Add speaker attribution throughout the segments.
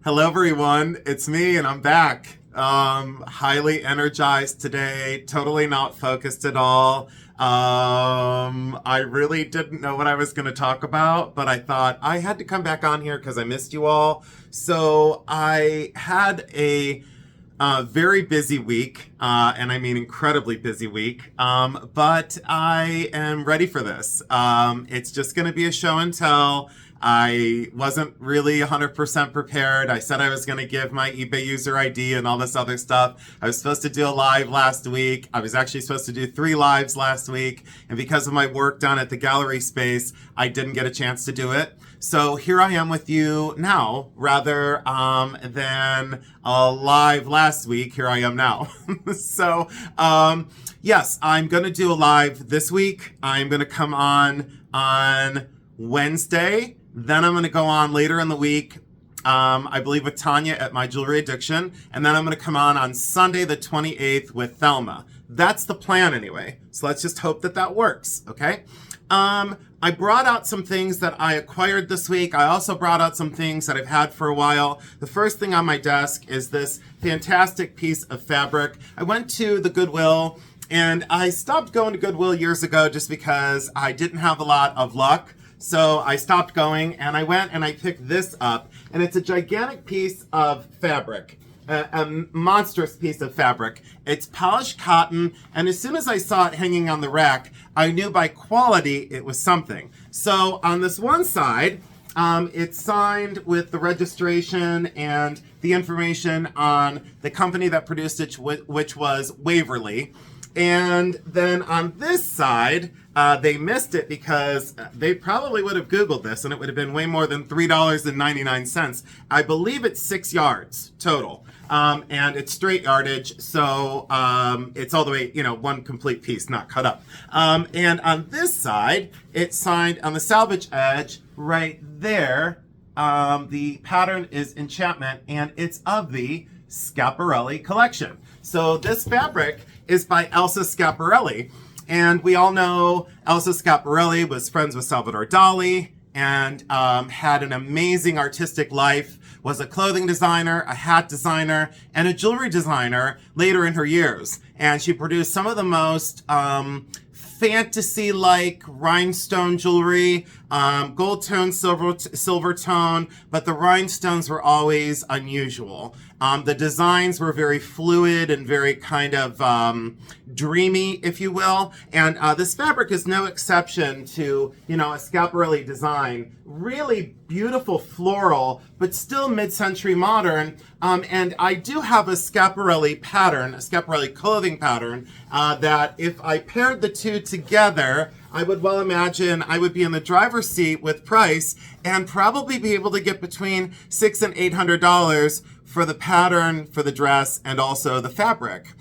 Speaker 1: Hello, everyone. It's me, and I'm back. Highly energized today. Totally not focused at all. I really didn't know what I was going to talk about, but I thought I had to come back on here because I missed you all. So I had a very busy week, and I mean incredibly busy week, but I am ready for this. It's just going to be a show and tell. I wasn't really 100% prepared. I said I was going to give my eBay user ID and all this other stuff. I was supposed to do a live last week. I was actually supposed to do 3 lives last week. And because of my work done at the gallery space, I didn't get a chance to do it. So here I am with you now, rather than a live last week. Here I am now. So, yes, I'm going to do a live this week. I'm going to come on Wednesday. Then I'm going to go on later in the week, I believe with Tanya at My Jewelry Addiction. And then I'm going to come on Sunday the 28th with Thelma. That's the plan anyway. So let's just hope that that works, okay? I brought out some things that I acquired this week. I also brought out some things that I've had for a while. The first thing on my desk is this fantastic piece of fabric. I went to the Goodwill, and I stopped going to Goodwill years ago just because I didn't have a lot of luck. So I stopped going, and I went and I picked this up, and it's a gigantic piece of fabric, a monstrous piece of fabric. It's polished cotton, and as soon as I saw it hanging on the rack, I knew by quality it was something. So on this one side, it's signed with the registration and the information on the company that produced it, which was Waverly. And then on this side, they missed it because they probably would have Googled this and it would have been way more than $3.99. I believe it's 6 yards total. And it's straight yardage, so it's all the way, one complete piece, not cut up. And on this side, it's signed on the salvage edge right there. The pattern is enchantment, and it's of the Schiaparelli collection. So this fabric is by Elsa Schiaparelli. And we all know Elsa Schiaparelli was friends with Salvador Dali and had an amazing artistic life, was a clothing designer, a hat designer, and a jewelry designer later in her years. And she produced some of the most fantasy-like rhinestone jewelry, gold tone, silver tone, but the rhinestones were always unusual. The designs were very fluid and very kind of dreamy, if you will. And this fabric is no exception to, a Schiaparelli design. Really beautiful floral, but still mid-century modern. And I do have a Schiaparelli pattern, a Schiaparelli clothing pattern, that if I paired the two together, I would well imagine I would be in the driver's seat with price and probably be able to get between $600 and $800 for the pattern, for the dress, and also the fabric,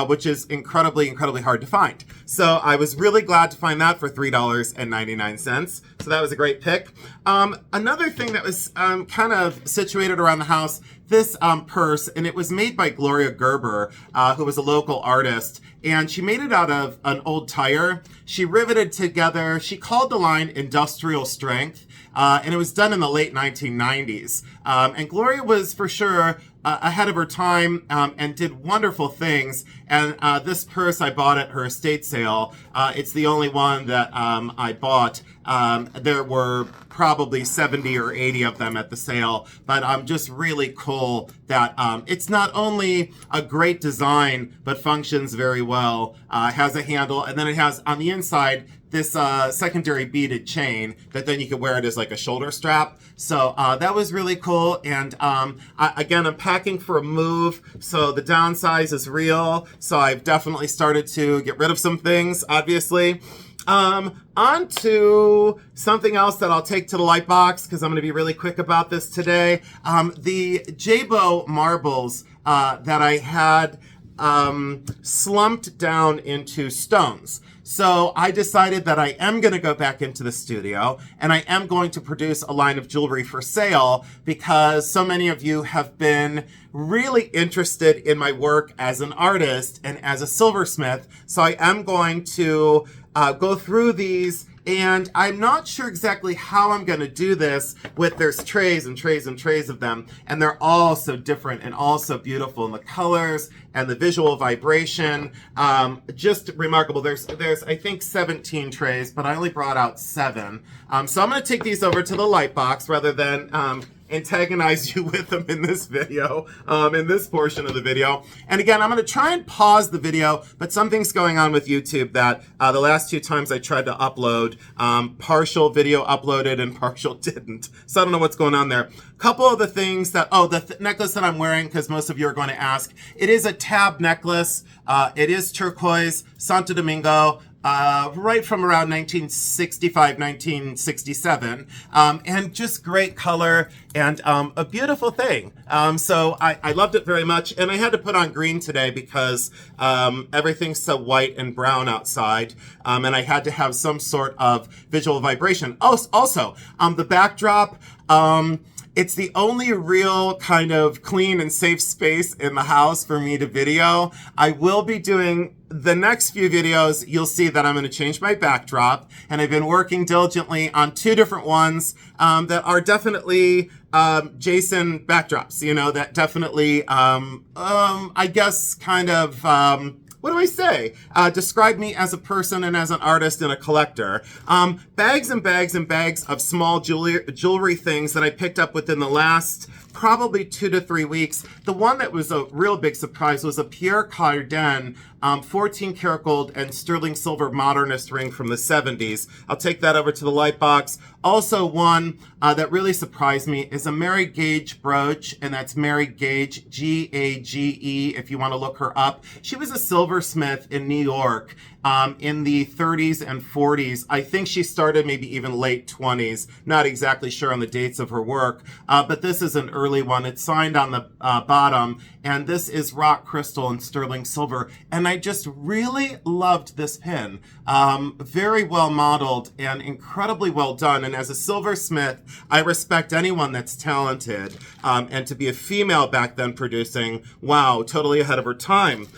Speaker 1: which is incredibly, incredibly hard to find. So I was really glad to find that for $3.99. So that was a great pick. Another thing that was kind of situated around the house, this purse, and it was made by Gloria Gerber, who was a local artist, and she made it out of an old tire. She riveted together, she called the line industrial strength, and it was done in the late 1990s. And Gloria was for sure ahead of her time and did wonderful things. And this purse I bought at her estate sale. It's the only one that I bought. There were probably 70 or 80 of them at the sale, but just really cool that it's not only a great design, but functions very well. Has a handle, and then it has on the inside this secondary beaded chain that then you can wear it as like a shoulder strap. So that was really cool. And again, I'm packing for a move, so the downsize is real. So I've definitely started to get rid of some things, obviously. On to something else that I'll take to the light box because I'm going to be really quick about this today. The Jabo marbles that I had slumped down into stones. So I decided that I am going to go back into the studio and I am going to produce a line of jewelry for sale because so many of you have been really interested in my work as an artist and as a silversmith. So I am going to go through these And I'm not sure exactly how I'm going to do this there's trays and trays and trays of them. And they're all so different and all so beautiful. And the colors and the visual vibration, just remarkable. There's I think 17 trays, but I only brought out 7. So I'm going to take these over to the light box rather than antagonize you with them in this video, in this portion of the video. And again, I'm going to try and pause the video, but something's going on with YouTube that the last 2 times I tried to upload, partial video uploaded and partial didn't. So I don't know what's going on there. Couple of the things that, the necklace that I'm wearing, because most of you are going to ask, it is a tab necklace. It is turquoise, Santo Domingo. Right from around 1965, 1967, and just great color and a beautiful thing. So I loved it very much, and I had to put on green today because everything's so white and brown outside, and I had to have some sort of visual vibration. Also, the backdrop, it's the only real kind of clean and safe space in the house for me to video. I will be doing the next few videos. You'll see that I'm going to change my backdrop, and I've been working diligently on 2 different ones that are definitely Jason backdrops, you know, that definitely, I guess, kind of, what do I say? Describe me as a person and as an artist and a collector. Bags and bags and bags of small jewelry things that I picked up within the last probably 2 to 3 weeks. The one that was a real big surprise was a Pierre Cardin 14 karat gold and sterling silver modernist ring from the 70s. I'll take that over to the light box. Also one that really surprised me is a Mary Gage brooch, and that's Mary Gage, G-A-G-E, if you want to look her up. She was a silversmith in New York in the 30s and 40s. I think she started maybe even late 20s. Not exactly sure on the dates of her work, but this is an early one. It's signed on the bottom, and this is rock crystal and sterling silver. And I just really loved this pin. Very well modeled and incredibly well done. And as a silversmith, I respect anyone that's talented. And to be a female back then producing, wow, totally ahead of her time.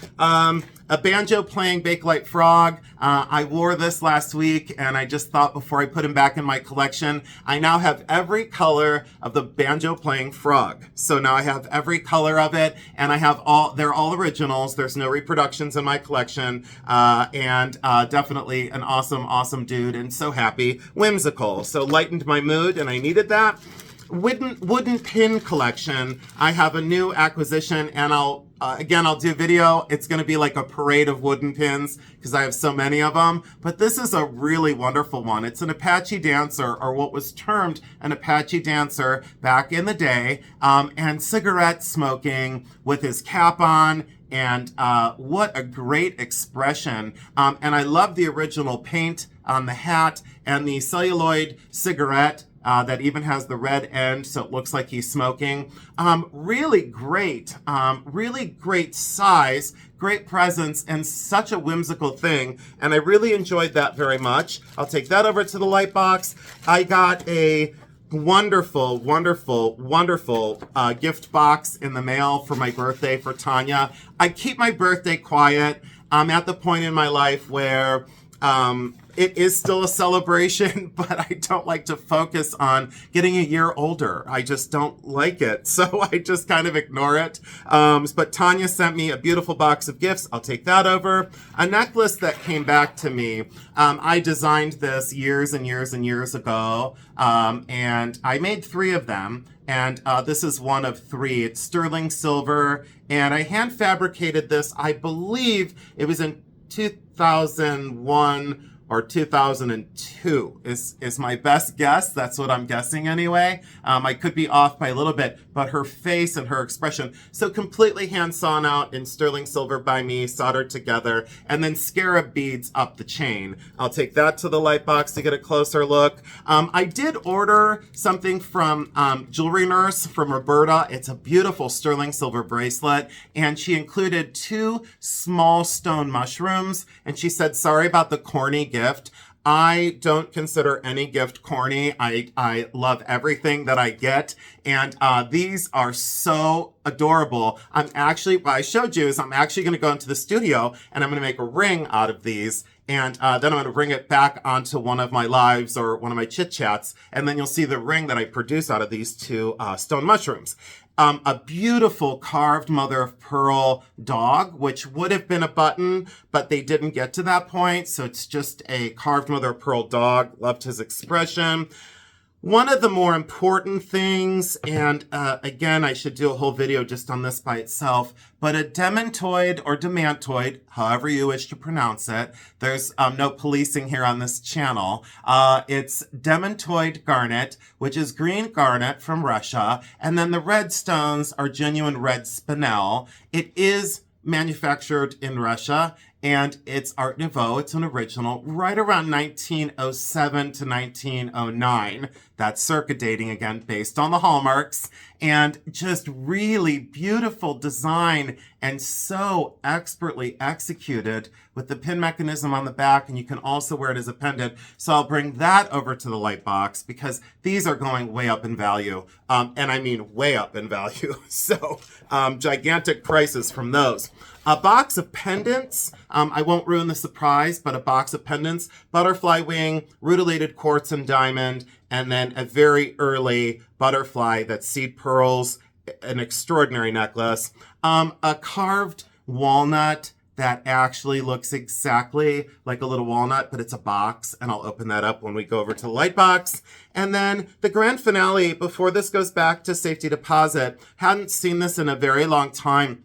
Speaker 1: A banjo playing Bakelite frog. I wore this last week, and I just thought before I put him back in my collection, I now have every color of the banjo playing frog. So now I have every color of it, and I have they're all originals. There's no reproductions in my collection, and definitely an awesome, awesome dude, and so happy. Whimsical. So lightened my mood, and I needed that. Wooden pin collection. I have a new acquisition, and I'll do video. It's going to be like a parade of wooden pins because I have so many of them. But this is a really wonderful one. It's an Apache dancer, or what was termed an Apache dancer back in the day, and cigarette smoking with his cap on. And what a great expression. And I love the original paint on the hat and the celluloid cigarette that even has the red end, so it looks like he's smoking. Really great size, great presence, and such a whimsical thing. And I really enjoyed that very much. I'll take that over to the light box. I got a wonderful gift box in the mail for my birthday for Tanya. I keep my birthday quiet. I'm at the point in my life where it is still a celebration, but I don't like to focus on getting a year older. I just don't like it. So I just kind of ignore it. But Tanya sent me a beautiful box of gifts. I'll take that over. A necklace that came back to me. I designed this years and years and years ago. And I made 3 of them. And this is one of 3. It's sterling silver. And I hand fabricated this. I believe it was in 2001 or 2002 is my best guess. That's what I'm guessing anyway. I could be off by a little bit, but her face and her expression, so completely hand sawn out in sterling silver by me, soldered together, and then scarab beads up the chain. I'll take that to the light box to get a closer look. I did order something from Jewelry Nurse from Roberta. It's a beautiful sterling silver bracelet, and she included 2 small stone mushrooms, and she said, sorry about the corny gift. I don't consider any gift corny. I love everything that I get. And these are so adorable. What I showed you is I'm actually going to go into the studio and I'm going to make a ring out of these And then I'm going to bring it back onto one of my lives or one of my chit chats. And then you'll see the ring that I produce out of these two stone mushrooms. A beautiful carved mother of pearl dog, which would have been a button, but they didn't get to that point. So it's just a carved mother of pearl dog. Loved his expression. One of the more important things, and again, I should do a whole video just on this by itself, but a demantoid or demantoid, however you wish to pronounce it, there's no policing here on this channel. It's demantoid garnet, which is green garnet from Russia, and then the red stones are genuine red spinel. It is manufactured in Russia, and it's Art Nouveau. It's an original, right around 1907 to 1909. That's circa dating again, based on the hallmarks, and just really beautiful design and so expertly executed with the pin mechanism on the back, and you can also wear it as a pendant. So I'll bring that over to the light box because these are going way up in value, and I mean way up in value. So gigantic prices from those. A box of pendants. I won't ruin the surprise, but a box of pendants, butterfly wing, rutilated quartz and diamond, and then a very early butterfly that's seed pearls, an extraordinary necklace. A carved walnut that actually looks exactly like a little walnut, but it's a box, and I'll open that up when we go over to the light box. And then the grand finale, before this goes back to safety deposit, hadn't seen this in a very long time.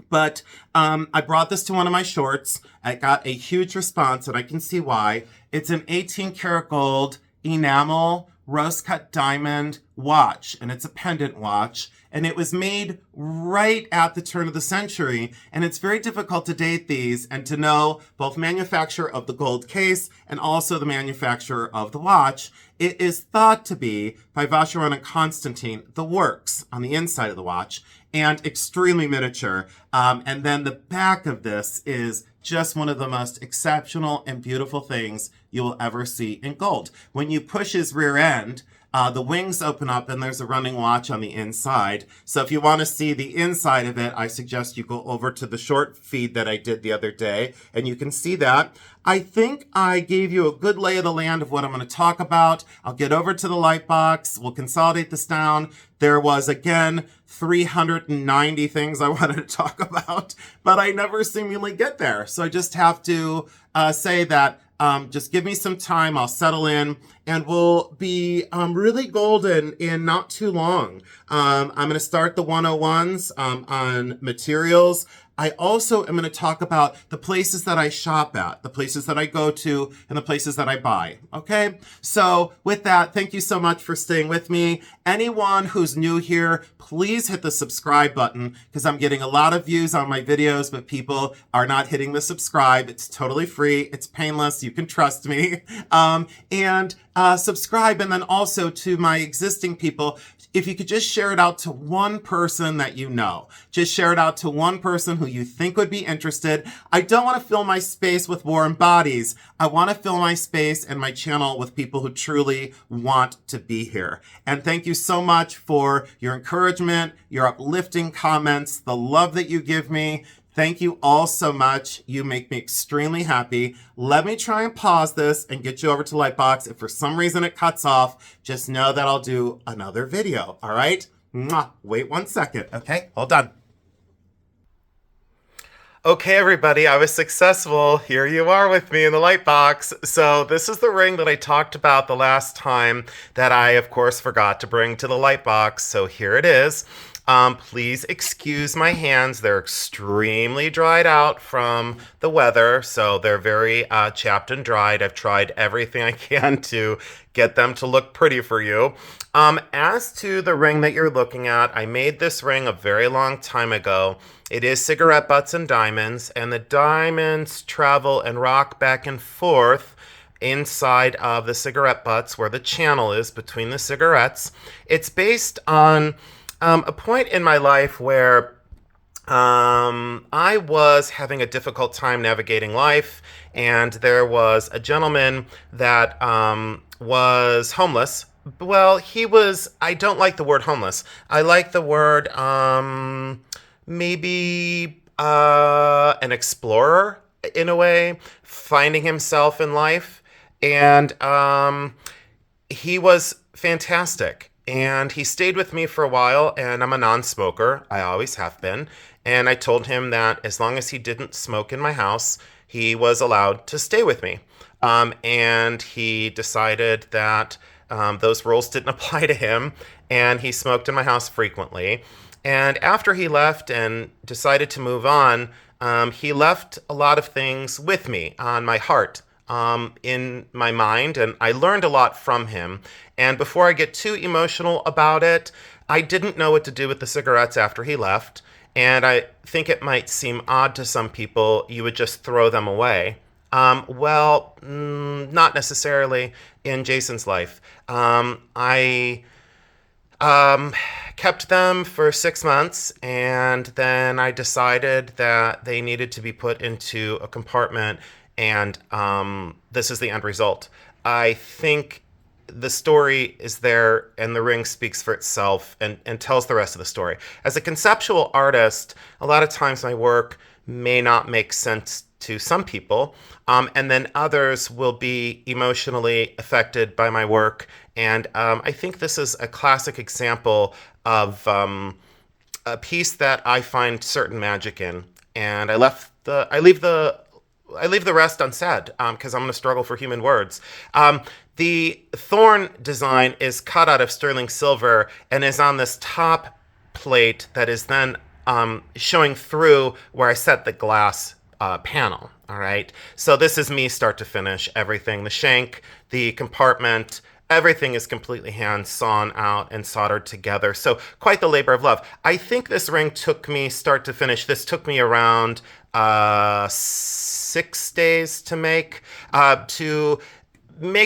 Speaker 1: But I brought this to one of my shorts. I got a huge response, and I can see why. It's an 18 karat gold enamel rose-cut diamond watch, and it's a pendant watch. And it was made right at the turn of the century. And it's very difficult to date these and to know both manufacturer of the gold case and also the manufacturer of the watch. It is thought to be by Vacheron and Constantine, the works on the inside of the watch, and extremely miniature. And then the back of this is just one of the most exceptional and beautiful things you will ever see in gold. When you push his rear end, the wings open up and there's a running watch on the inside. So if you want to see the inside of it, I suggest you go over to the short feed that I did the other day and you can see that. I think I gave you a good lay of the land of what I'm going to talk about. I'll get over to the light box. We'll consolidate this down. There was, again, 390 things I wanted to talk about, but I never seemingly get there. So I just have to say that just give me some time. I'll settle in and we'll be really golden in not too long. I'm going to start the 101s on materials. I also am going to talk about the places that I shop at, the places that I go to, and the places that I buy. Okay? So with that, thank you so much for staying with me. Anyone who's new here, please hit the subscribe button because I'm getting a lot of views on my videos, but people are not hitting the subscribe. It's totally free. It's painless. You can trust me. And subscribe. And then also to my existing people, if you could just share it out to one person that you know. Just share it out to one person who you think would be interested. I don't want to fill my space with warm bodies. I want to fill my space and my channel with people who truly want to be here. And thank you so much for your encouragement, your uplifting comments, the love that you give me. Thank you all so much. You make me extremely happy. Let me try and pause this and get you over to Lightbox. If for some reason it cuts off, just know that I'll do another video. All right? Mwah. Wait 1 second. Okay, hold on. Okay, everybody, I was successful. Here you are with me in the light box. So this is the ring that I talked about the last time that I, of course, forgot to bring to the light box. So here it is. Please excuse my hands. They're extremely dried out from the weather, so they're very chapped and dried. I've tried everything I can to get them to look pretty for you. As to the ring that you're looking at, I made this ring a very long time ago. It is cigarette butts and diamonds, and the diamonds travel and rock back and forth inside of the cigarette butts where the channel is between the cigarettes. It's based on a point in my life where I was having a difficult time navigating life, and there was a gentleman that was homeless. Well, I don't like the word homeless. I like the word maybe an explorer. in a way, finding himself in life. And he was fantastic. And he stayed with me for a while, and I'm a non-smoker. I always have been. And I told him that as long as he didn't smoke in my house, he was allowed to stay with me. And he decided that those rules didn't apply to him, and he smoked in my house frequently. And after he left and decided to move on, he left a lot of things with me on my heart, in my mind, and I learned a lot from him. And before I get too emotional about it, I didn't know what to do with the cigarettes after he left, and I think it might seem odd to some people you would just throw them away. Not necessarily in Jason's life. I kept them for 6 months, and then I decided that they needed to be put into a compartment, and this is the end result. I think the story is there, and the ring speaks for itself and tells the rest of the story. As a conceptual artist, a lot of times my work may not make sense to some people, and then others will be emotionally affected by my work. And I think this is a classic example of a piece that I find certain magic in. And I leave the rest unsaid, because I'm going to struggle for human words. The thorn design is cut out of sterling silver and is on this top plate that is then showing through where I set the glass panel. All right. So this is me start to finish, everything. The shank, the compartment, everything is completely hand sawn out and soldered together. So quite the labor of love. I think this ring took me start to finish. This took me around 6 days to make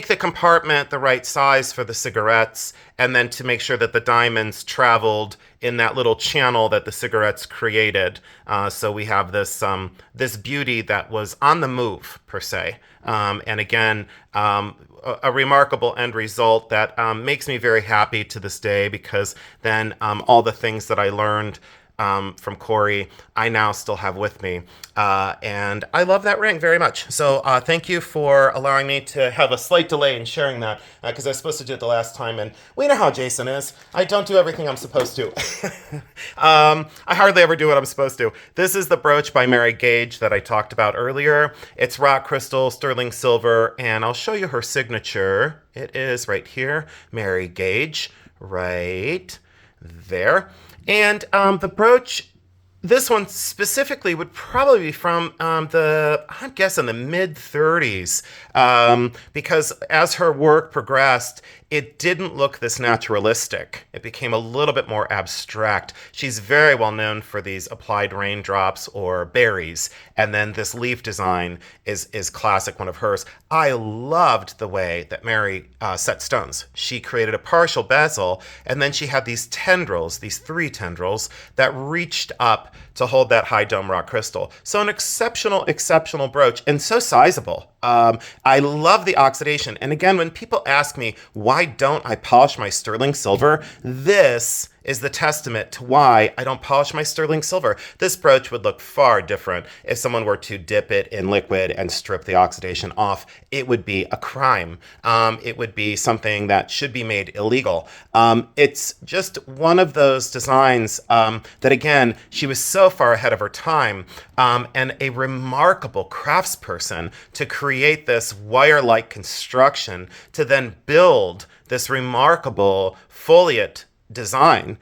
Speaker 1: the compartment the right size for the cigarettes, and then to make sure that the diamonds traveled in that little channel that the cigarettes created. So we have this beauty that was on the move, per se. And again, a remarkable end result that makes me very happy to this day, because then all the things that I learned from Corey, I now still have with me. And I love that ring very much. So thank you for allowing me to have a slight delay in sharing that, because I was supposed to do it the last time, and we know how Jason is. I don't do everything I'm supposed to. I hardly ever do what I'm supposed to. This is the brooch by Mary Gage that I talked about earlier. It's rock crystal, sterling silver, and I'll show you her signature. It is right here, Mary Gage, right there. And the brooch, this one specifically, would probably be from I'm guessing the mid-30s, because as her work progressed, it didn't look this naturalistic. It became a little bit more abstract. She's very well known for these applied raindrops or berries, and then this leaf design is classic, one of hers. I loved the way that Mary set stones. She created a partial bezel, and then she had these tendrils, these 3 tendrils, that reached up to hold that high dome rock crystal. So an exceptional brooch, and so sizable. I love the oxidation. And again, when people ask me, why don't I polish my sterling silver? This is the testament to why I don't polish my sterling silver. This brooch would look far different if someone were to dip it in liquid and strip the oxidation off. It would be a crime. It would be something that should be made illegal. It's just one of those designs that, again, she was so far ahead of her time, and a remarkable craftsperson to create this wire-like construction to then build this remarkable foliate design,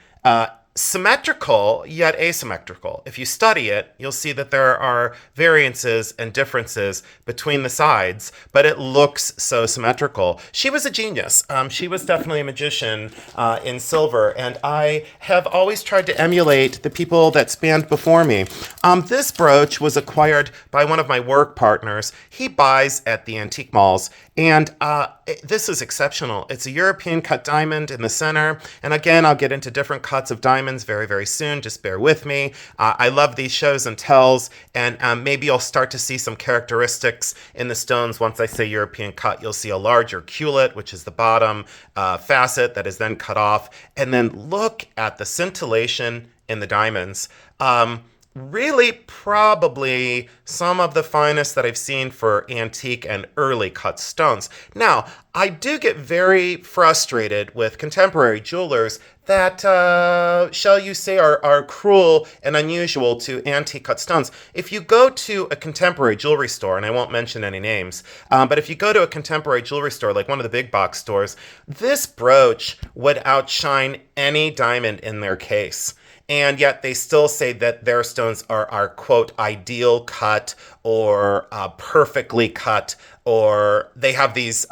Speaker 1: symmetrical yet asymmetrical. If you study it, you'll see that there are variances and differences between the sides, but it looks so symmetrical. She was a genius. She was definitely a magician in silver, and I have always tried to emulate the people that spanned before me. This brooch was acquired by one of my work partners. He buys at the antique malls, and this is exceptional. It's a European cut diamond in the center. And again, I'll get into different cuts of diamonds very, very soon. Just bear with me. I love these shows and tells, and maybe you'll start to see some characteristics in the stones. Once I say European cut, you'll see a larger culet, which is the bottom facet that is then cut off. And then look at the scintillation in the diamonds.
Speaker 2: really probably some of the finest that I've seen for antique and early cut stones. Now, I do get very frustrated with contemporary jewelers that, shall you say, are cruel and unusual to antique cut stones. If you go to a contemporary jewelry store, and I won't mention any names, but if you go to a contemporary jewelry store, like one of the big box stores, this brooch would outshine any diamond in their case. And yet they still say that their stones are quote, ideal cut or perfectly cut, or they have these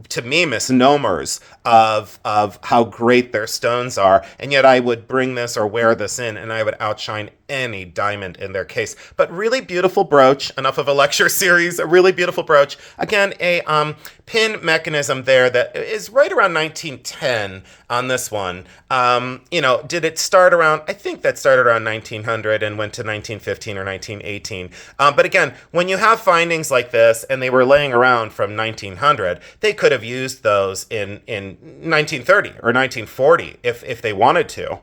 Speaker 2: to me, misnomers of how great their stones are, and yet I would bring this or wear this in, and I would outshine any diamond in their case. But really beautiful brooch. Enough of a lecture series. A really beautiful brooch. Again, a pin mechanism there that is right around 1910 on this one. Did it start around? I think that started around 1900 and went to 1915 or 1918. But again, when you have findings like this, and they were laying around from 1900, they could have used those in 1930 or 1940 if they wanted to,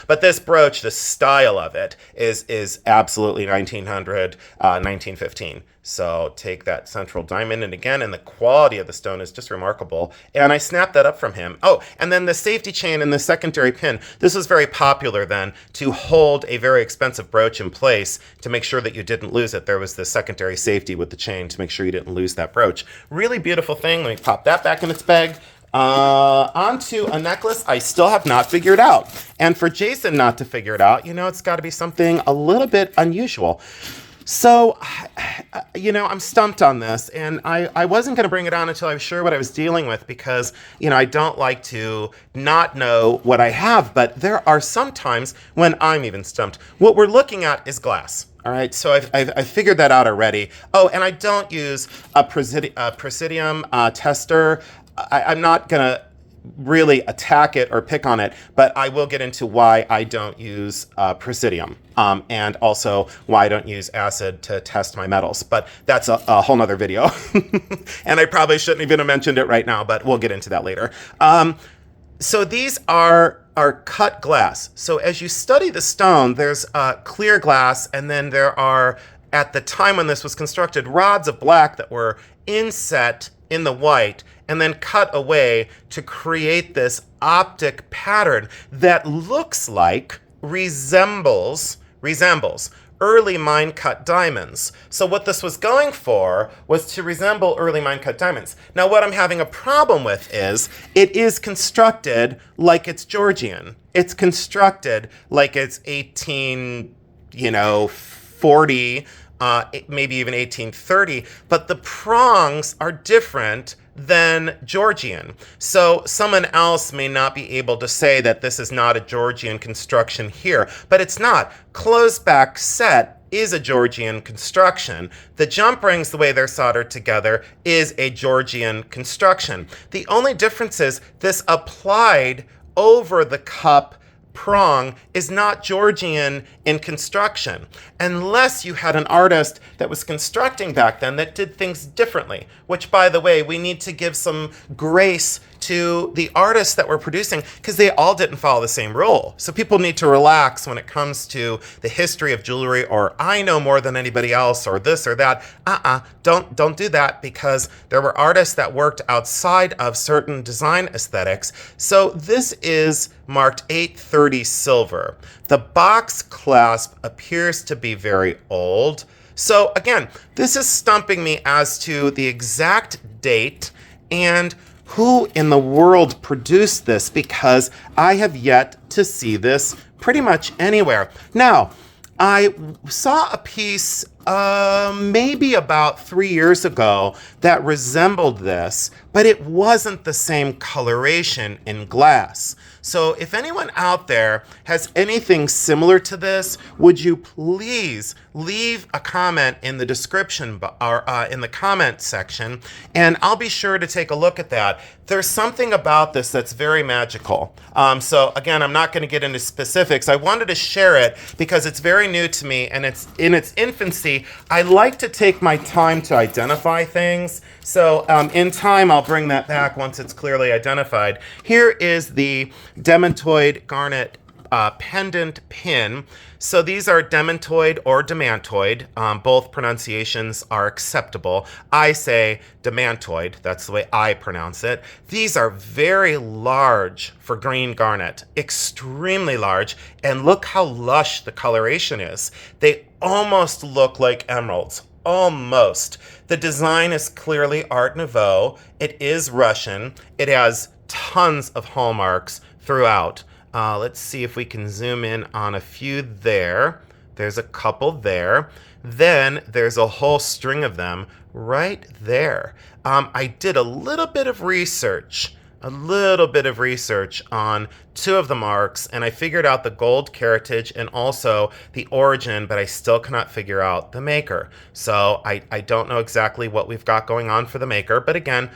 Speaker 2: But this brooch, the style of it is absolutely 1900, 1915. So take that central diamond, and again, and the quality of the stone is just remarkable. And I snapped that up from him. Oh, and then the safety chain and the secondary pin. This was very popular then to hold a very expensive brooch in place to make sure that you didn't lose it. There was the secondary safety with the chain to make sure you didn't lose that brooch. Really beautiful thing. Let me pop that back in its bag. Onto a necklace I still have not figured out. And for Jason not to figure it out, it's got to be something a little bit unusual. So, I'm stumped on this, and I wasn't going to bring it on until I was sure what I was dealing with because, I don't like to not know what I have, but there are some times when I'm even stumped. What we're looking at is glass. All right, so I've figured that out already. Oh, and I don't use a Presidium tester. I'm not going to really attack it or pick on it, but I will get into why I don't use Presidium and also why I don't use acid to test my metals. But that's a whole nother video. And I probably shouldn't even have mentioned it right now, but we'll get into that later. So these are cut glass. So as you study the stone, there's clear glass, and then there are, at the time when this was constructed, rods of black that were inset in the white and then cut away to create this optic pattern that looks like, resembles early mine-cut diamonds. So what this was going for was to resemble early mine-cut diamonds. Now what I'm having a problem with is it is constructed like it's Georgian. It's constructed like it's 1840, maybe even 1830, but the prongs are different than Georgian. So someone else may not be able to say that this is not a Georgian construction here, but it's not. Closed back set is a Georgian construction. The jump rings, the way they're soldered together, is a Georgian construction. The only difference is this applied over the cup prong is not Georgian in construction, unless you had an artist that was constructing back then that did things differently, which, by the way, we need to give some grace to the artists that we're producing because they all didn't follow the same rule. So people need to relax when it comes to the history of jewelry, or I know more than anybody else, or this or that. Don't do that, because there were artists that worked outside of certain design aesthetics. So this is marked 830 silver. The box clasp appears to be very old. So again, this is stumping me as to the exact date and who in the world produced this, because I have yet to see this pretty much anywhere. Now, I saw a piece maybe about 3 years ago that resembled this, but it wasn't the same coloration in glass. So if anyone out there has anything similar to this, would you please leave a comment in the description or in the comment section, and I'll be sure to take a look at that. There's something about this that's very magical. So again, I'm not going to get into specifics. I wanted to share it because it's very new to me and it's in its infancy. I like to take my time to identify things. So in time, I'll bring that back once it's clearly identified. Here is the demantoid garnet pendant pin. So these are demantoid or demantoid. Both pronunciations are acceptable. I say demantoid. That's the way I pronounce it. These are very large for green garnet, extremely large. And look how lush the coloration is. They almost look like emeralds. Almost. The design is clearly Art Nouveau. It is Russian. It has tons of hallmarks throughout. Let's see if we can zoom in on a few there. There's a couple there. Then there's a whole string of them right there. I did a little bit of research on two of the marks, and I figured out the gold heritage and also the origin, but I still cannot figure out the maker. So I don't know exactly what we've got going on for the maker, but again,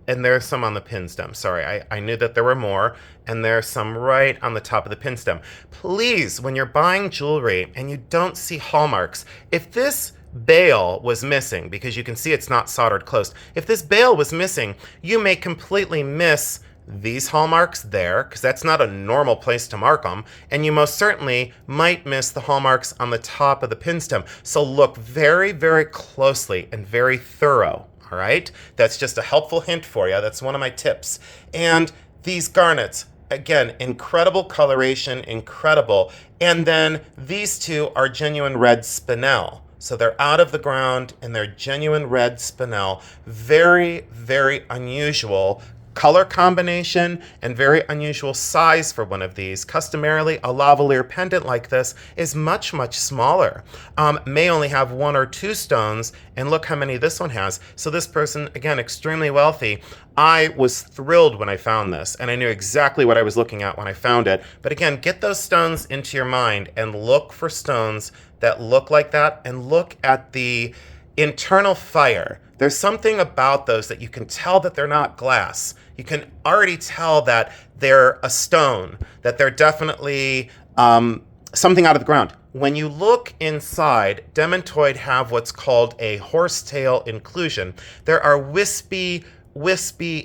Speaker 2: and there's some on the pin stem. Sorry, I knew that there were more, and there's some right on the top of the pin stem. Please, when you're buying jewelry and you don't see hallmarks, if this bail was missing, because you can see it's not soldered closed. If this bail was missing, you may completely miss these hallmarks there, because that's not a normal place to mark them, and you most certainly might miss the hallmarks on the top of the pin stem. So look very, very closely and very thorough, all right? That's just a helpful hint for you. That's one of my tips. And these garnets, again, incredible coloration, incredible. And then these two are genuine red spinel. So they're out of the ground and they're genuine red spinel. Very, very unusual color combination and very unusual size for one of these. Customarily, a lavalier pendant like this is much, much smaller. May only have one or two stones, and look how many this one has. So this person, again, extremely wealthy. I was thrilled when I found this, and I knew exactly what I was looking at when I found it. But again, get those stones into your mind and look for stones that look like that, and look at the internal fire. There's something about those that you can tell that they're not glass. You can already tell that they're a stone, that they're definitely something out of the ground. When you look inside, demantoid have what's called a horsetail inclusion. There are wispy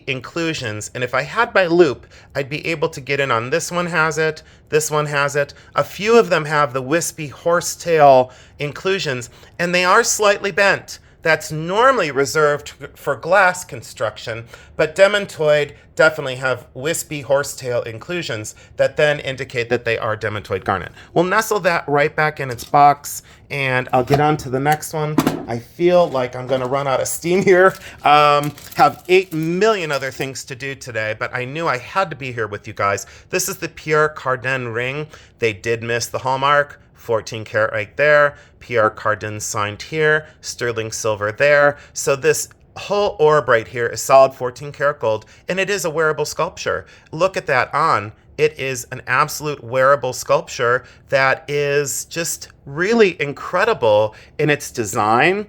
Speaker 2: inclusions, and if I had my loop, I'd be able to get in on this one has it, this one has it. A few of them have the wispy horsetail inclusions, and they are slightly bent. That's normally reserved for glass construction, but demantoid definitely have wispy horsetail inclusions that then indicate that they are demantoid garnet. We'll nestle that right back in its box, and I'll get on to the next one. I feel like I'm going to run out of steam here. Have 8 million other things to do today, but I knew I had to be here with you guys. This is the Pierre Cardin ring. They did miss the hallmark. 14 karat right there, Pierre Cardin signed here, sterling silver there. So this whole orb right here is solid 14 karat gold, and it is a wearable sculpture. Look at that on. It is an absolute wearable sculpture that is just really incredible in its design.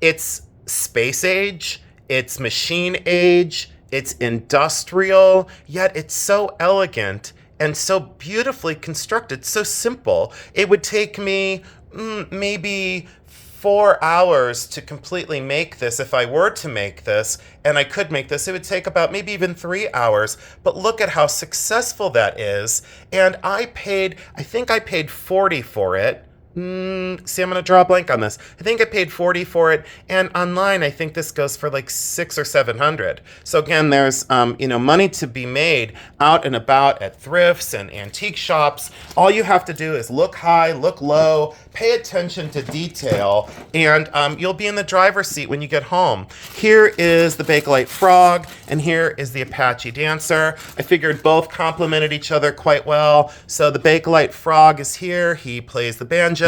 Speaker 2: It's space age, it's machine age, it's industrial, yet it's so elegant and so beautifully constructed, so simple. It would take me maybe 4 hours to completely make this. If I were to make this, and I could make this, it would take about maybe even 3 hours. But look at how successful that is. And I think I paid 40 for it. See, I'm gonna draw a blank on this. I think I paid 40 for it, and online I think this goes for like 600 or 700. So again, there's money to be made out and about at thrifts and antique shops. All you have to do is look high, look low, pay attention to detail, and you'll be in the driver's seat when you get home. Here is the Bakelite frog, and here is the Apache dancer. I figured both complemented each other quite well. So the Bakelite frog is here. He plays the banjo.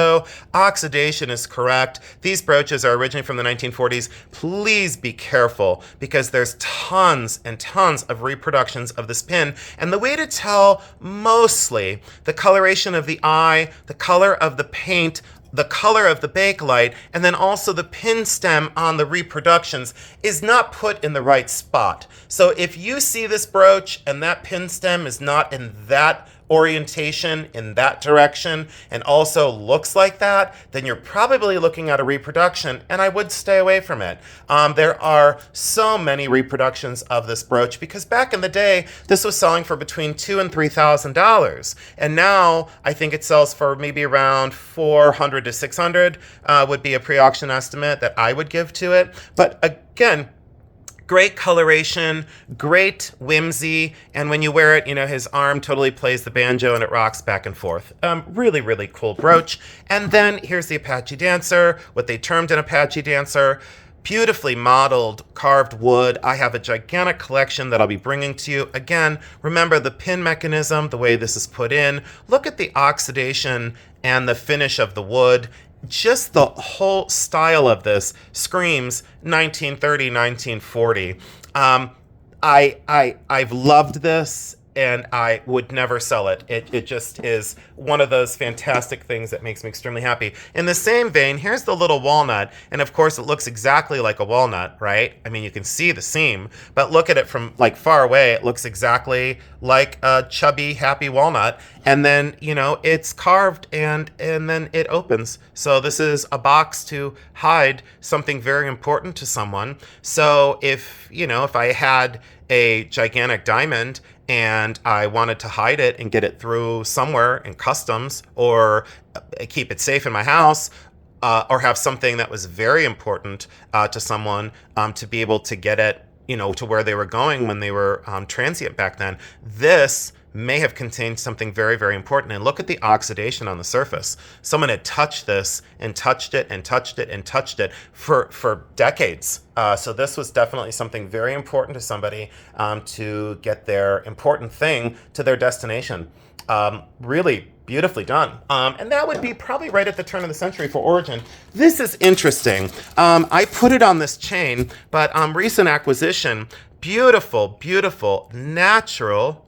Speaker 2: Oxidation is correct. These brooches are originally from the 1940s. Please be careful, because there's tons and tons of reproductions of this pin. And the way to tell mostly the coloration of the eye, the color of the paint, the color of the Bakelite, and then also the pin stem on the reproductions is not put in the right spot. So if you see this brooch and that pin stem is not in that orientation in that direction and also looks like that, then you're probably looking at a reproduction, and I would stay away from it. There are so many reproductions of this brooch because back in the day, this was selling for between $2,000 and $3,000, and now I think it sells for maybe around $400 to $600 would be a pre-auction estimate that I would give to it. But again, great coloration, great whimsy, and when you wear it, his arm totally plays the banjo and it rocks back and forth. Really, really cool brooch. And then here's the Apache Dancer, what they termed an Apache Dancer. Beautifully modeled, carved wood. I have a gigantic collection that I'll be bringing to you. Again, remember the pin mechanism, the way this is put in. Look at the oxidation and the finish of the wood. Just the whole style of this screams 1930, 1940. I've loved this, and I would never sell it. It just is one of those fantastic things that makes me extremely happy. In the same vein, here's the little walnut, and of course it looks exactly like a walnut, right? I mean, you can see the seam, but look at it from far away, it looks exactly like a chubby, happy walnut. And then, it's carved and then it opens. So this is a box to hide something very important to someone. So if I had a gigantic diamond and I wanted to hide it and get it through somewhere in customs or keep it safe in my house, or have something that was very important to someone to be able to get it, to where they were going when they were transient back then, this may have contained something very, very important. And look at the oxidation on the surface. Someone had touched this and touched it and touched it and touched it for decades. So this was definitely something very important to somebody to get their important thing to their destination. Really beautifully done. And that would be probably right at the turn of the century for origin. This is interesting. I put it on this chain, but recent acquisition, beautiful, beautiful, natural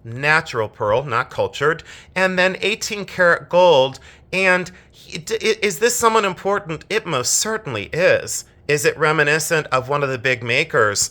Speaker 2: pearl, not cultured, and then 18 karat gold. And is this someone important? It most certainly is. Is it reminiscent of one of the big makers?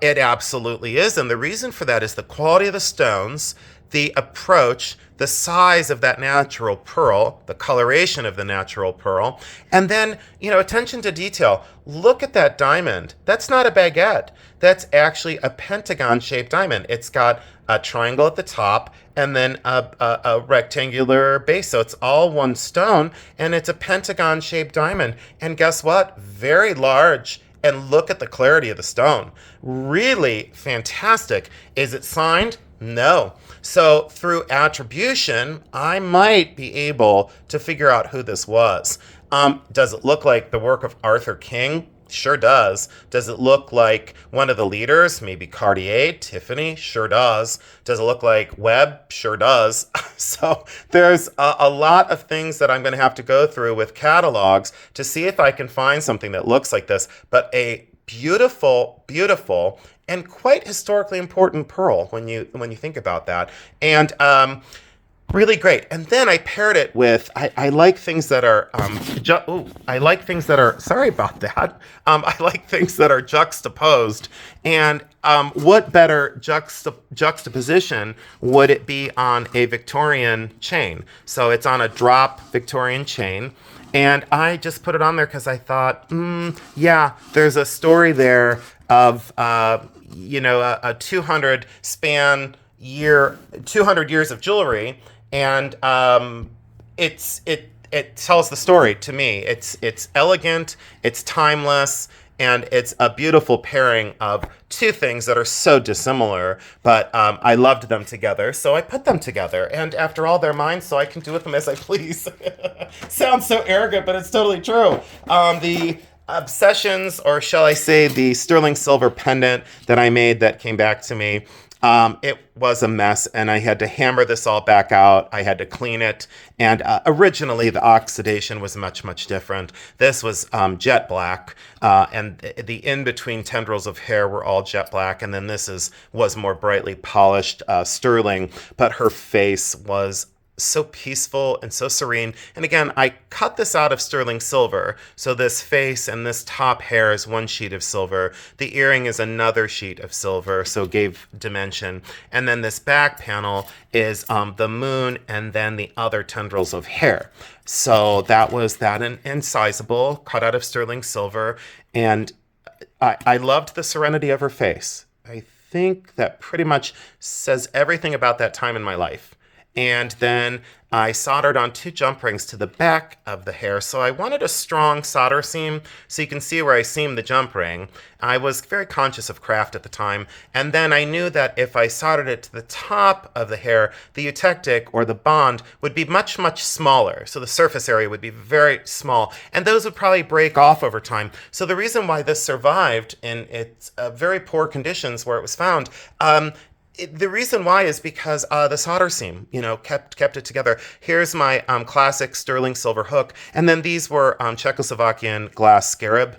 Speaker 2: It absolutely is. And the reason for that is the quality of the stones, the approach, the size of that natural pearl, the coloration of the natural pearl, and then, attention to detail. Look at that diamond. That's not a baguette. That's actually a pentagon-shaped diamond. It's got a triangle at the top and then a rectangular base. So it's all one stone, and it's a pentagon-shaped diamond. And guess what? Very large. And look at the clarity of the stone. Really fantastic. Is it signed? No. So through attribution, I might be able to figure out who this was. Does it look like the work of Arthur King? Sure does. Does it look like one of the leaders? Maybe Cartier, Tiffany? Sure does. Does it look like Webb? Sure does. So there's a lot of things that I'm going to have to go through with catalogs to see if I can find something that looks like this. But a beautiful, beautiful, and quite historically important pearl when you think about that. And really great. And then I paired it with, I like things that are, sorry about that. I like things that are juxtaposed. And what better juxtaposition would it be on a Victorian chain? So it's on a drop Victorian chain. And I just put it on there because I thought, yeah, there's a story there of, a 200 years of jewelry. And it tells the story to me. It's elegant, it's timeless, and it's a beautiful pairing of two things that are so dissimilar, but I loved them together, so I put them together. And after all, they're mine, so I can do with them as I please. Sounds so arrogant, but it's totally true. The obsessions, or shall I say the sterling silver pendant that I made that came back to me, it was a mess, and I had to hammer this all back out. I had to clean it, and originally the oxidation was much, much different. This was jet black, and the in-between tendrils of hair were all jet black, and then this was more brightly polished sterling, but her face was so peaceful and so serene. And again, I cut this out of sterling silver. So this face and this top hair is one sheet of silver. The earring is another sheet of silver, so gave dimension. And then this back panel is the moon and then the other tendrils of hair. So that was that and sizable, cut out of sterling silver. And I loved the serenity of her face. I think that pretty much says everything about that time in my life. And then I soldered on 2 jump rings to the back of the hair. So I wanted a strong solder seam so you can see where I seamed the jump ring. I was very conscious of craft at the time. And then I knew that if I soldered it to the top of the hair, the eutectic or the bond would be much, much smaller. So the surface area would be very small. And those would probably break off over time. So the reason why this survived in its very poor conditions where it was found, the reason why is because the solder seam, kept it together. Here's my classic sterling silver hook, and then these were Czechoslovakian glass scarab,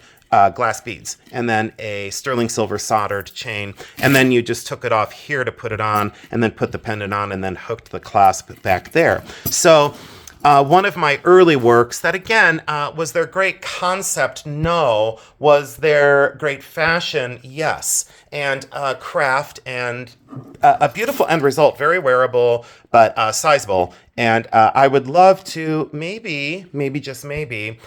Speaker 2: glass beads, and then a sterling silver soldered chain, and then you just took it off here to put it on, and then put the pendant on, and then hooked the clasp back there. So one of my early works that, again, was their great concept? No. Was their great fashion? Yes. And craft and a beautiful end result, very wearable, but sizable. And I would love to maybe just maybe,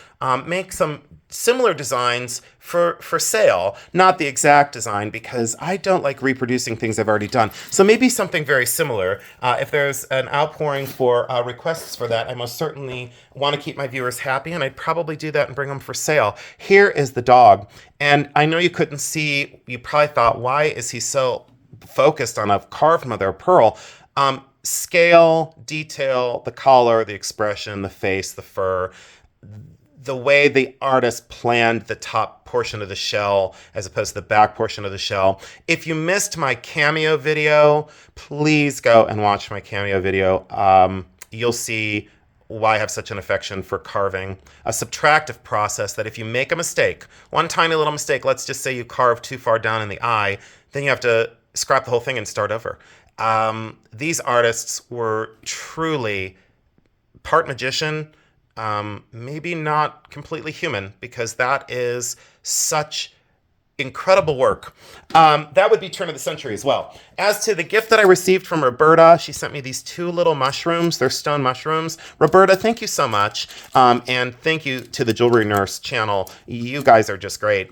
Speaker 2: make some similar designs for sale. Not the exact design, because I don't like reproducing things I've already done. So maybe something very similar. If there's an outpouring for requests for that, I most certainly want to keep my viewers happy, and I'd probably do that and bring them for sale. Here is the dog. And I know you couldn't see, you probably thought, why is he so focused on a carved mother of pearl? Scale, detail, the collar, the expression, the face, the fur, the way the artist planned the top portion of the shell as opposed to the back portion of the shell. If you missed my cameo video, please go and watch my cameo video. You'll see why I have such an affection for carving. A subtractive process that if you make a mistake, one tiny little mistake, let's just say you carve too far down in the eye, then you have to scrap the whole thing and start over. These artists were truly part magician, maybe not completely human, because that is such incredible work. That would be turn of the century as well. As to the gift that I received from Roberta, she sent me these 2 little mushrooms. They're stone mushrooms. Roberta, thank you so much. And thank you to the Jewelry Nurse channel. You guys are just great.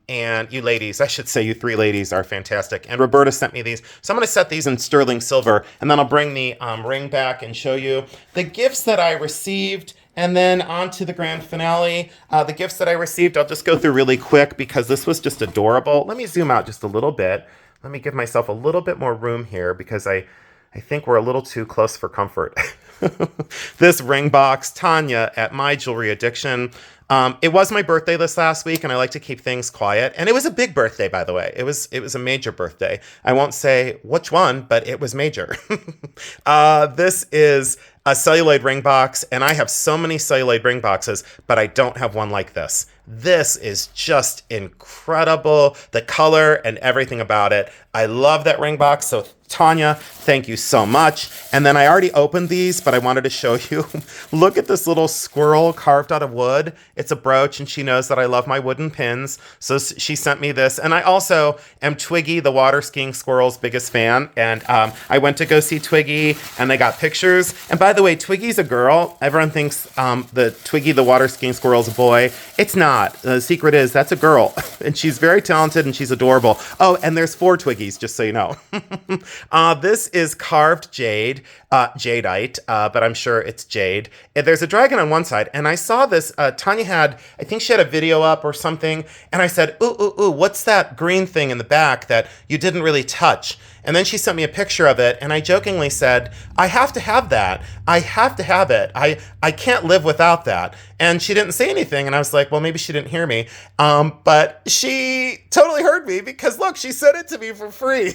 Speaker 2: And you ladies, I should say you 3 ladies are fantastic. And Roberta sent me these. So I'm going to set these in sterling silver, and then I'll bring the ring back and show you the gifts that I received. And then on to the grand finale. The gifts that I received, I'll just go through really quick because this was just adorable. Let me zoom out just a little bit. Let me give myself a little bit more room here because I think we're a little too close for comfort. This ring box, Tanya at My Jewelry Addiction. It was my birthday this last week, and I like to keep things quiet. And it was a big birthday, by the way. It was a major birthday. I won't say which one, but it was major. This is a celluloid ring box, and I have so many celluloid ring boxes, but I don't have one like this. This is just incredible. The color and everything about it. I love that ring box. So Tanya, thank you so much. And then I already opened these, but I wanted to show you. Look at this little squirrel carved out of wood. It's a brooch, and she knows that I love my wooden pins. So she sent me this. And I also am Twiggy, the water skiing squirrel's biggest fan. And I went to go see Twiggy, and they got pictures. And by the way, Twiggy's a girl. Everyone thinks the Twiggy, the water skiing squirrel's a boy. It's not. The secret is that's a girl, and she's very talented, and she's adorable. Oh, and there's 4 Twiggies, just so you know. This is carved jade, jadeite, but I'm sure it's jade. And there's a dragon on one side, and I saw this. Tanya had, I think she had a video up or something, and I said, ooh, what's that green thing in the back that you didn't really touch? And then she sent me a picture of it, and I jokingly said, I have to have that. I have to have it. I can't live without that. And she didn't say anything, and I was like, well, maybe she didn't hear me. But she totally heard me because, look, she sent it to me for free.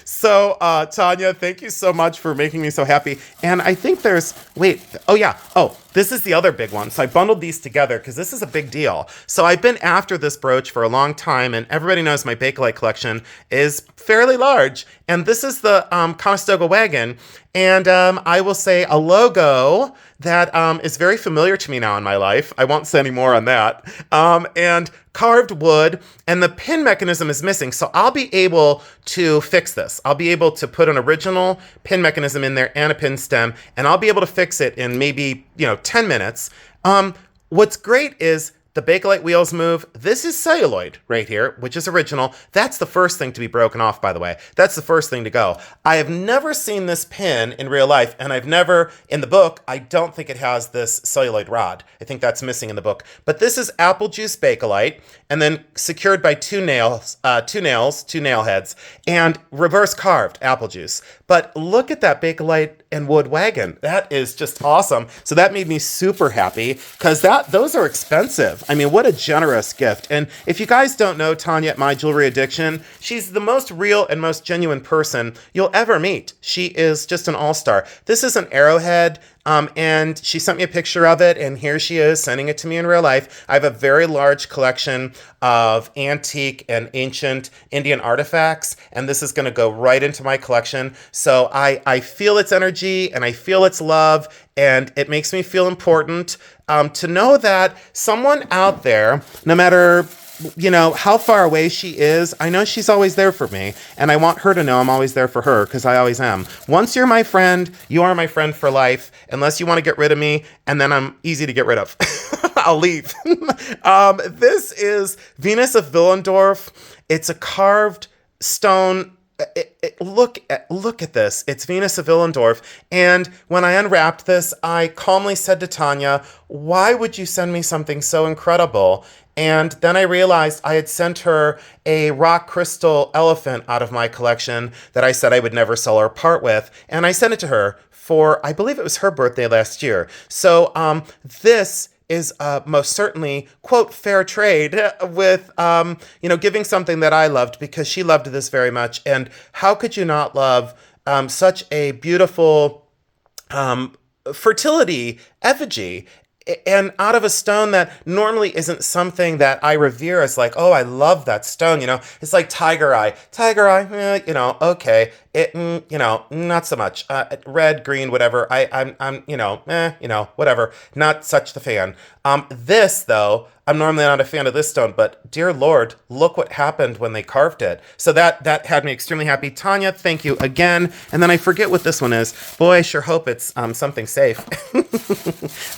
Speaker 2: So, Tanya, thank you so much for making me so happy. And I think there's, this is the other big one. So I bundled these together because this is a big deal. So I've been after this brooch for a long time, and everybody knows my Bakelite collection is fairly large. And this is the Conestoga wagon. And I will say a logo that is very familiar to me now in my life. I won't say any more on that. And carved wood, and the pin mechanism is missing. So I'll be able to fix this. I'll be able to put an original pin mechanism in there and a pin stem, and I'll be able to fix it in maybe, 10 minutes. What's great is the Bakelite wheels move. This is celluloid right here, which is original. That's the first thing to be broken off, by the way. That's the first thing to go. I have never seen this pin in real life, and I've never, in the book, I don't think it has this celluloid rod. I think that's missing in the book. But this is apple juice Bakelite, and then secured by two nail heads, and reverse carved apple juice. But look at that Bakelite and wood wagon. That is just awesome. So that made me super happy, because those are expensive. I mean, what a generous gift. And if you guys don't know Tanya at My Jewelry Addiction, she's the most real and most genuine person you'll ever meet. She is just an all-star. This is an arrowhead, and she sent me a picture of it, and here she is sending it to me in real life. I have a very large collection of antique and ancient Indian artifacts, and this is going to go right into my collection. So I feel its energy, and I feel its love, and it makes me feel important to know that someone out there, no matter how far away she is, I know she's always there for me, and I want her to know I'm always there for her, because I always am. Once you're my friend, you are my friend for life, unless you want to get rid of me, and then I'm easy to get rid of. I'll leave. This is Venus of Willendorf. It's a carved stone. Look at this. It's Venus of Willendorf. And when I unwrapped this, I calmly said to Tanya, why would you send me something so incredible? And then I realized I had sent her a rock crystal elephant out of my collection that I said I would never sell or part with. And I sent it to her for, I believe it was her birthday last year. So this is most certainly, quote, fair trade with, giving something that I loved, because she loved this very much. And how could you not love such a beautiful fertility effigy? And out of a stone that normally isn't something that I revere as like, oh, I love that stone, It's like tiger eye. Tiger eye, okay. It, not so much. Red, green, whatever. I'm, whatever. Not such the fan. This, though, I'm normally not a fan of this stone, but dear Lord, look what happened when they carved it. So that had me extremely happy. Tanya, thank you again. And then I forget what this one is. Boy, I sure hope it's something safe.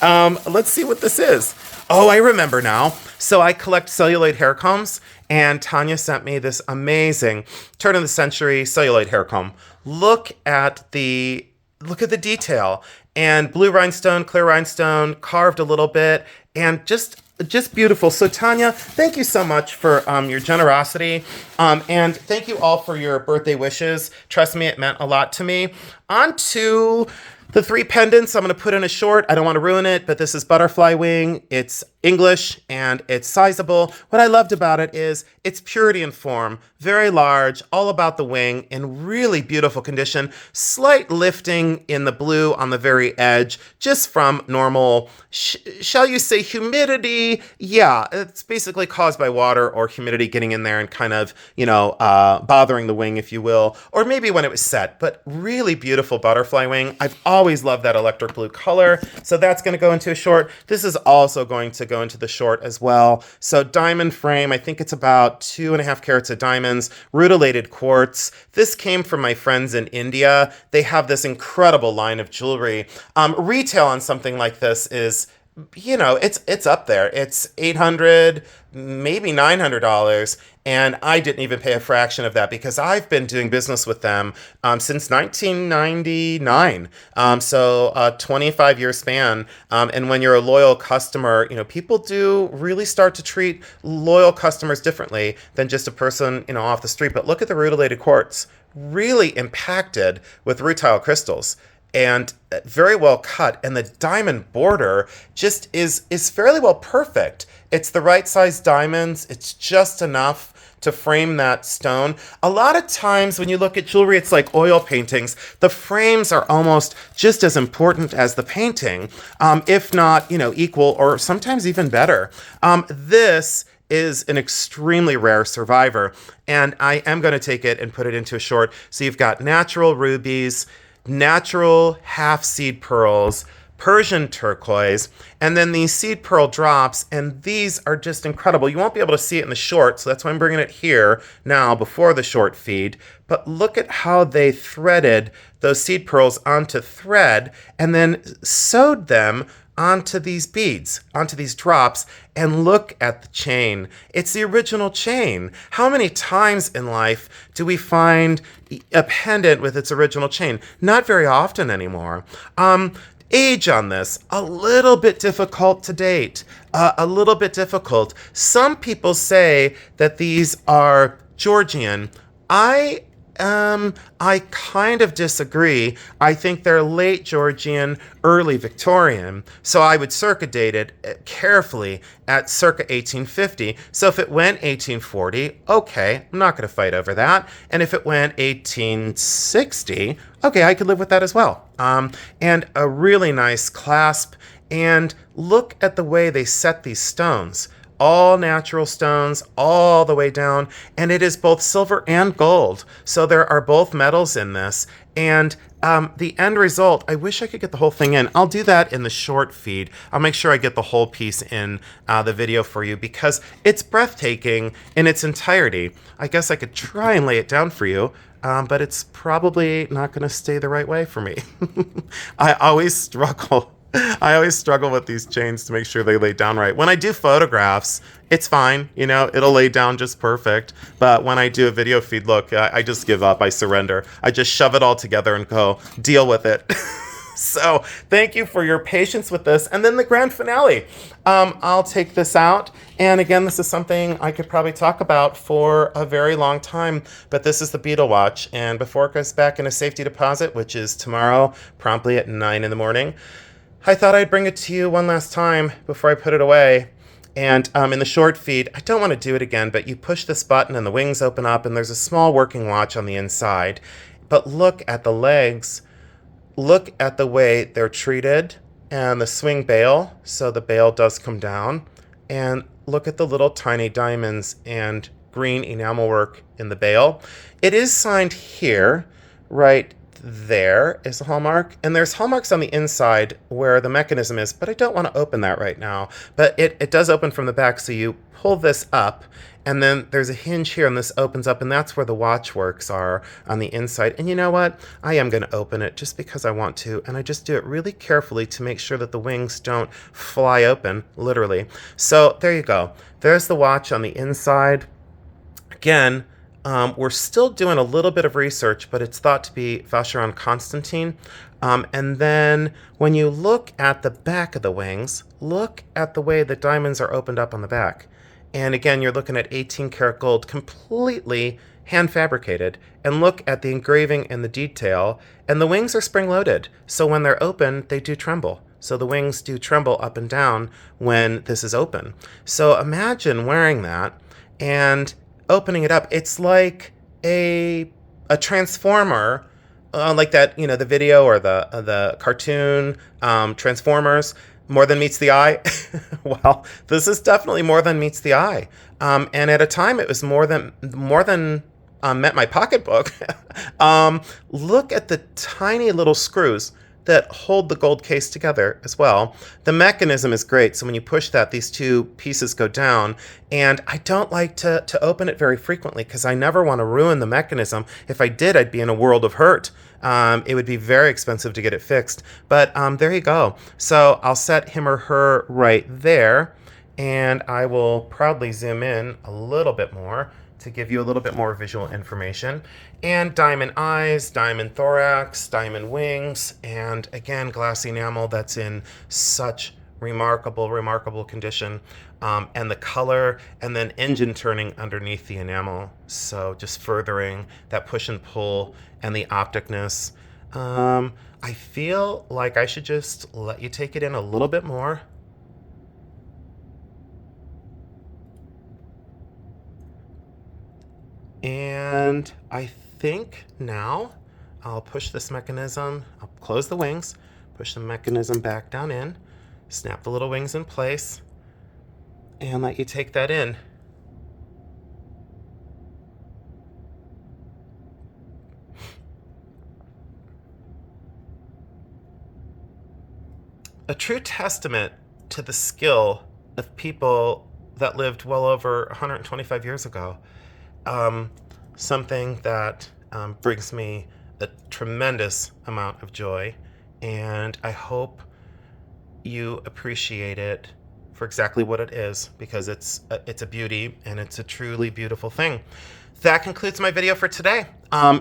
Speaker 2: Let's see what this is. Oh, I remember now. So I collect celluloid hair combs, and Tanya sent me this amazing turn of the century celluloid hair comb. Look at the detail, and blue rhinestone, clear rhinestone, carved a little bit, and just beautiful. So Tanya, thank you so much for your generosity, and thank you all for your birthday wishes. Trust me, it meant a lot to me. On to the 3 pendants I'm going to put in a short. I don't want to ruin it, but this is butterfly wing. It's English and it's sizable. What I loved about it is its purity in form, very large, all about the wing, in really beautiful condition. Slight lifting in the blue on the very edge, just from normal, shall you say, humidity? Yeah, it's basically caused by water or humidity getting in there and kind of, bothering the wing, if you will, or maybe when it was set. But really beautiful butterfly wing. I've always loved that electric blue color, so that's going to go into a short. This is also going to go into the short as well. So diamond frame, I think it's about 2.5 carats of diamonds, rutilated quartz. This came from my friends in India. They have this incredible line of jewelry. Retail on something like this is, it's up there. It's $800, maybe $900, and I didn't even pay a fraction of that because I've been doing business with them since 1999. So a 25-year span. And when you're a loyal customer, people do really start to treat loyal customers differently than just a person, off the street. But look at the rutilated quartz, really impacted with rutile crystals, and very well cut, and the diamond border just is fairly well perfect. It's the right size diamonds. It's just enough to frame that stone. A lot of times when you look at jewelry, it's like oil paintings. The frames are almost just as important as the painting, if not, equal, or sometimes even better. This is an extremely rare survivor, and I am going to take it and put it into a short. So you've got natural rubies, natural half seed pearls, Persian turquoise, and then these seed pearl drops, and these are just incredible. You won't be able to see it in the short, so that's why I'm bringing it here now before the short feed. But look at how they threaded those seed pearls onto thread and then sewed them onto these beads, onto these drops, and look at the chain. It's the original chain. How many times in life do we find a pendant with its original chain? Not very often anymore. Age on this, a little bit difficult to date. A little bit difficult. Some people say that these are Georgian. I kind of disagree. I think they're late Georgian, early Victorian. So I would circa date it carefully at circa 1850. So if it went 1840, okay, I'm not going to fight over that. And if it went 1860, okay, I could live with that as well. And a really nice clasp. And look at the way they set these stones. All natural stones all the way down, and it is both silver and gold. So there are both metals in this, and the end result, I wish I could get the whole thing in. I'll do that in the short feed. I'll make sure I get the whole piece in the video for you because it's breathtaking in its entirety. I guess I could try and lay it down for you, but it's probably not going to stay the right way for me. I always struggle with these chains to make sure they lay down right. When I do photographs, it's fine. You know, it'll lay down just perfect. But when I do a video feed, look, I just give up. I surrender. I just shove it all together and go, deal with it. So thank you for your patience with this. And then the grand finale. I'll take this out. And again, this is something I could probably talk about for a very long time. But this is the Beetle watch. And before it goes back in a safety deposit, which is tomorrow, promptly at 9 in the morning, I thought I'd bring it to you one last time before I put it away. And in the short feed, I don't want to do it again, but you push this button and the wings open up and there's a small working watch on the inside. But look at the legs. Look at the way they're treated and the swing bail. So the bail does come down. And look at the little tiny diamonds and green enamel work in the bail. It is signed here, right there is the hallmark, and there's hallmarks on the inside where the mechanism is, but I don't want to open that right now. But it does open from the back, so you pull this up, and then there's a hinge here, and this opens up, and that's where the watch works are on the inside. And you know what? I am going to open it just because I want to, and I just do it really carefully to make sure that the wings don't fly open, literally. So there you go. There's the watch on the inside. Again, we're still doing a little bit of research, but it's thought to be Vacheron Constantin. And then when you look at the back of the wings, look at the way the diamonds are opened up on the back. And again, you're looking at 18 karat gold, completely hand fabricated. And look at the engraving and the detail. And the wings are spring loaded. So when they're open, they do tremble. So the wings do tremble up and down when this is open. So imagine wearing that and opening it up. It's like a transformer, like that, you know, the video or the cartoon Transformers, more than meets the eye. Well, this is definitely more than meets the eye. And at a time, it was more than met my pocketbook. Look at the tiny little screws that hold the gold case together as well. The mechanism is great. So when you push that, these two pieces go down. And I don't like to open it very frequently because I never want to ruin the mechanism. If I did, I'd be in a world of hurt. It would be very expensive to get it fixed. But there you go. So I'll set him or her right there. And I will proudly zoom in a little bit more to give you a little bit more visual information. And diamond eyes, diamond thorax, diamond wings, and again, glass enamel that's in such remarkable condition. And the color, and then engine turning underneath the enamel. So just furthering that push and pull and the opticness. I feel like I should just let you take it in a little bit more. And I think now I'll push this mechanism, I'll close the wings, push the mechanism back down in, snap the little wings in place, and let you take that in. a true testament to the skill of people that lived well over 125 years ago. Something that brings me a tremendous amount of joy, and I hope you appreciate it for exactly what it is, because it's a beauty, and it's a truly beautiful thing. That concludes my video for today.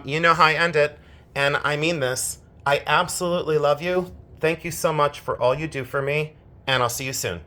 Speaker 2: You know how I end it, and I mean this. I absolutely love you. Thank you so much for all you do for me, and I'll see you soon.